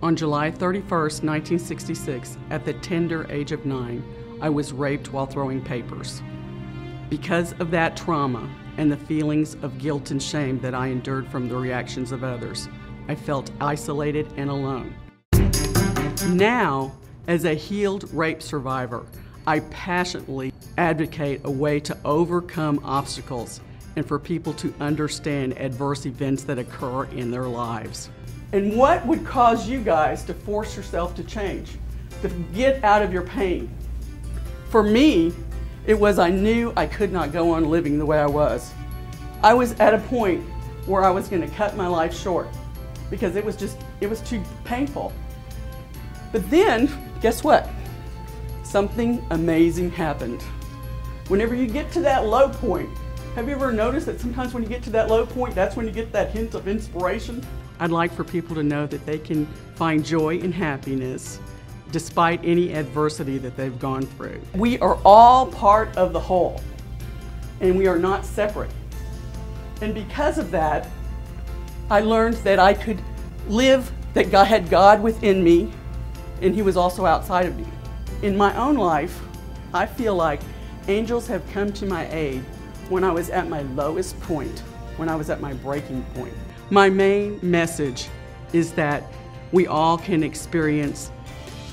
On July 31st, 1966, at the tender age of 9, I was raped while throwing papers. Because of that trauma and the feelings of guilt and shame that I endured from the reactions of others, I felt isolated and alone. Now, as a healed rape survivor, I passionately advocate a way to overcome obstacles and for people to understand adverse events that occur in their lives. And what would cause you guys to force yourself to change, to get out of your pain? For me, it was I knew I could not go on living the way I was. I was at a point where I was going to cut my life short because it was too painful. But then, guess what? Something amazing happened. Whenever you get to that low point, have you ever noticed that sometimes when you get to that low point, that's when you get that hint of inspiration? I'd like for people to know that they can find joy and happiness despite any adversity that they've gone through. We are all part of the whole, and we are not separate. And because of that, I learned that I could live, that God had God within me, and He was also outside of me. In my own life, I feel like angels have come to my aid when I was at my lowest point, when I was at my breaking point. My main message is that we all can experience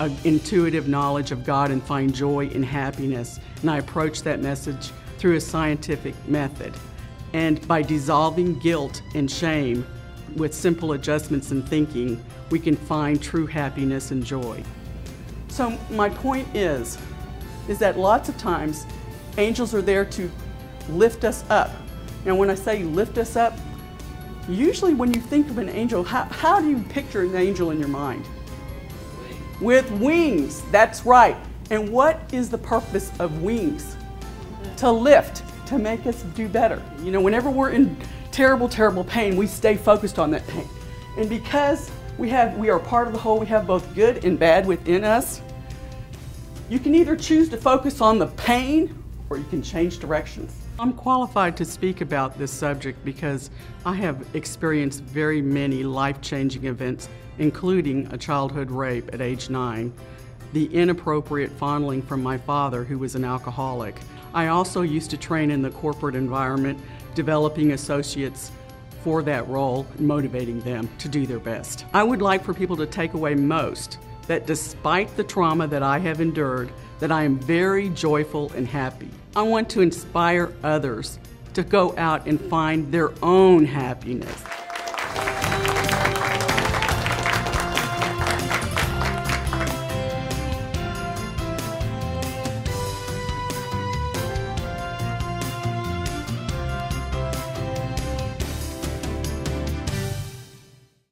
an intuitive knowledge of God and find joy and happiness. And I approach that message through a scientific method. And by dissolving guilt and shame with simple adjustments in thinking, we can find true happiness and joy. So my point is that lots of times angels are there to lift us up. Now when I say lift us up, usually when you think of an angel, how do you picture an angel in your mind? With wings, that's right. And what is the purpose of wings? To lift, to make us do better. You know, whenever we're in terrible, terrible pain, we stay focused on that pain. And because we are part of the whole, we have both good and bad within us, you can either choose to focus on the pain or you can change directions. I'm qualified to speak about this subject because I have experienced very many life-changing events, including a childhood rape at age 9, the inappropriate fondling from my father, who was an alcoholic. I also used to train in the corporate environment, developing associates for that role, motivating them to do their best. I would like for people to take away most that despite the trauma that I have endured, that I am very joyful and happy. I want to inspire others to go out and find their own happiness.